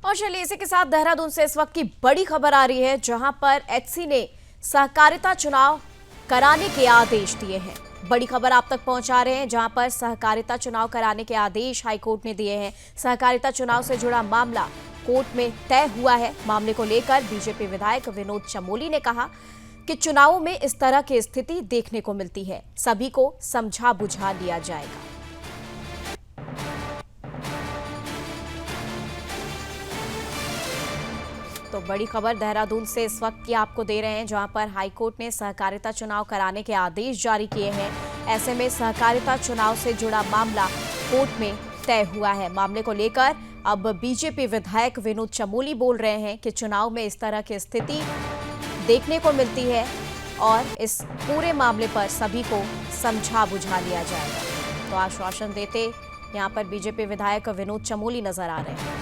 और चलिए इसी के साथ देहरादून से इस वक्त की बड़ी खबर आ रही है, जहां पर एचसी ने सहकारिता चुनाव कराने के आदेश दिए हैं। बड़ी खबर आप तक पहुंचा रहे हैं, जहां पर सहकारिता चुनाव कराने के आदेश हाईकोर्ट ने दिए हैं। सहकारिता चुनाव से जुड़ा मामला कोर्ट में तय हुआ है। मामले को लेकर बीजेपी विधायक विनोद चमोली ने कहा कि चुनावों में इस तरह की स्थिति देखने को मिलती है, सभी को समझा बुझा लिया जाएगा। तो बड़ी खबर देहरादून से इस वक्त की आपको दे रहे हैं, जहां पर हाईकोर्ट ने सहकारिता चुनाव कराने के आदेश जारी किए हैं। ऐसे में सहकारिता चुनाव से जुड़ा मामला कोर्ट में तय हुआ है। मामले को लेकर अब बीजेपी विधायक विनोद चमोली बोल रहे हैं कि चुनाव में इस तरह की स्थिति देखने को मिलती है और इस पूरे मामले पर सभी को समझा बुझा लिया जाएगा। तो आश्वासन देते यहां पर बीजेपी विधायक विनोद चमोली नजर आ रहे हैं।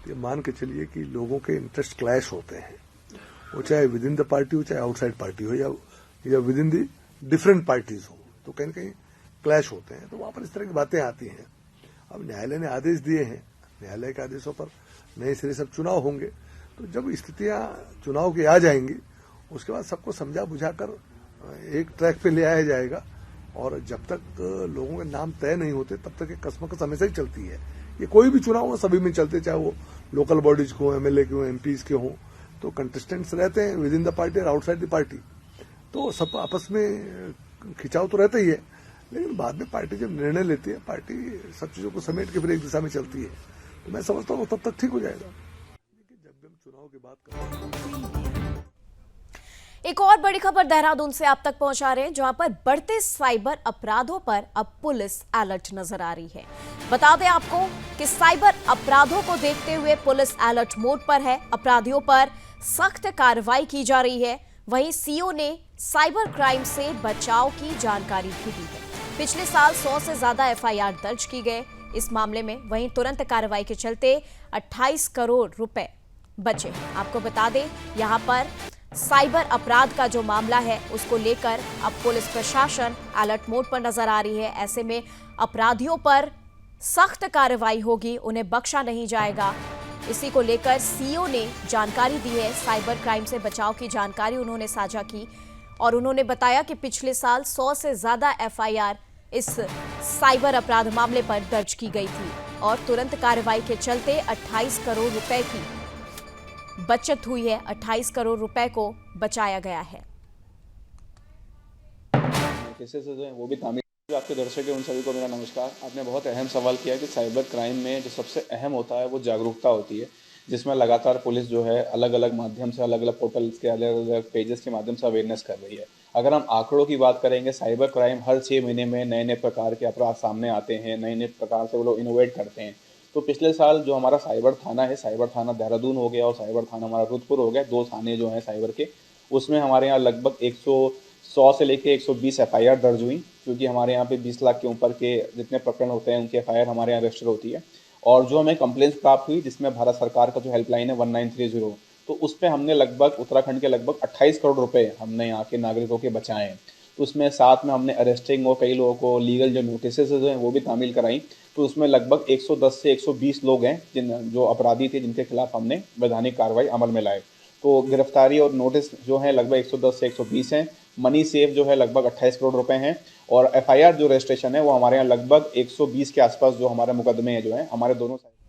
ये मान के चलिए कि लोगों के इंटरेस्ट क्लैश होते हैं, वो चाहे विद इन द पार्टी हो चाहे आउटसाइड पार्टी हो या with in the different parties हो, तो कहीं न कहीं क्लैश होते हैं। तो वहां पर इस तरह की बातें आती हैं। अब न्यायालय ने आदेश दिए हैं, न्यायालय के आदेशों पर नए सिरे सब चुनाव होंगे। तो जब स्थितियां चुनाव की आ जाएंगी, उसके बाद सबको समझा बुझाकर एक ट्रैक पे ले आया जाएगा। और जब तक लोगों के नाम तय नहीं होते तब तक कसमकस हमेशा ही चलती है। ये कोई भी चुनाव हो, सभी में चलते, चाहे वो लोकल बॉडीज को, एमएलए के हो, एमपीज के हों, तो कंटेस्टेंट्स रहते हैं विद इन द पार्टी और आउटसाइड द पार्टी। तो सब आपस में खिंचाव तो रहता ही है, लेकिन बाद में पार्टी जब निर्णय लेती है, पार्टी सब चीजों को समेट के फिर एक दिशा में चलती है। तो मैं समझता हूँ तब तक ठीक हो जाएगा। जब भी हम चुनाव की बात करते हैं। एक और बड़ी खबर देहरादून से आप तक पहुंचा रहे हैं, जहां पर बढ़ते साइबर अपराधों पर अब पुलिस अलर्ट नजर आ रही है। बता दें आपको कि साइबर अपराधों को देखते हुए पुलिस अलर्ट मोड पर है। अपराधियों पर सख्त कार्रवाई की जा रही है। वहीं सीओ ने साइबर क्राइम से बचाव की जानकारी भी दी है। पिछले साल 100 से ज्यादा एफआईआर दर्ज की गए इस मामले में। वहीं तुरंत कार्रवाई के चलते 28 करोड़ रुपए बचे। आपको बता दें, यहां पर साइबर अपराध का जो मामला है उसको लेकर अब पुलिस प्रशासन अलर्ट मोड पर नजर आ रही है। ऐसे में अपराधियों पर सख्त कार्रवाई होगी, उन्हें बख्शा नहीं जाएगा। इसी को लेकर सीओ ने जानकारी दी है। साइबर क्राइम से बचाव की जानकारी उन्होंने साझा की और उन्होंने बताया कि पिछले साल 100 से ज्यादा एफआईआर इस साइबर अपराध मामले पर दर्ज की गई थी और तुरंत कार्रवाई के चलते 28 करोड़ रुपए की बचत हुई है। 28 करोड़ रुपए को बचाया गया है। केसेस जो हैं वो भी तामील। जो आपके दर्शक हैं उन सभी को मेरा नमस्कार। आपने बहुत अहम सवाल किया कि साइबर क्राइम में जो सबसे अहम होता है वो जागरूकता होती है, जिसमें लगातार पुलिस जो है अलग अलग माध्यम से, अलग अलग पोर्टल्स के, अलग अलग पेजेस के माध्यम से अवेयरनेस कर रही है। अगर हम आंकड़ों की बात करेंगे, साइबर क्राइम हर 6 महीने में नए नए प्रकार के अपराध सामने आते हैं, नए नए प्रकार से वो लोग इनोवेट करते हैं। तो पिछले साल जो हमारा साइबर थाना है, साइबर थाना देहरादून हो गया और साइबर थाना हमारा रुद्रपुर हो गया, 2 थाने जो हैं साइबर के, उसमें हमारे यहाँ लगभग 100 से लेकर 120 एफआईआर दर्ज हुई, क्योंकि हमारे यहाँ पे 20 लाख के ऊपर के जितने प्रकरण होते हैं उनकी एफआईआर हमारे यहाँ रजिस्टर होती है। और जो हमें कंप्लेंट्स प्राप्त हुई, जिसमें भारत सरकार का जो हेल्पलाइन है 1930, तो उस पर हमने लगभग उत्तराखंड के लगभग 28 करोड़ रुपए हमने यहाँ के नागरिकों के बचाए हैं। तो उसमें साथ में हमने अरेस्टिंग और कई लोगों को लीगल जो नोटिसेस जो हैं वो भी तामील कराई। तो उसमें लगभग 110 से 120 लोग हैं जो अपराधी थे, जिनके खिलाफ हमने वैधानिक कार्रवाई अमल में लाए। तो गिरफ्तारी और नोटिस जो है लगभग 110 से 120 हैं। मनी सेव जो है लगभग 28 करोड़ रुपए हैं और एफआईआर जो रजिस्ट्रेशन है वो हमारे यहाँ लगभग 120 के आसपास जो हमारे मुकदमे हैं जो हैं हमारे दोनों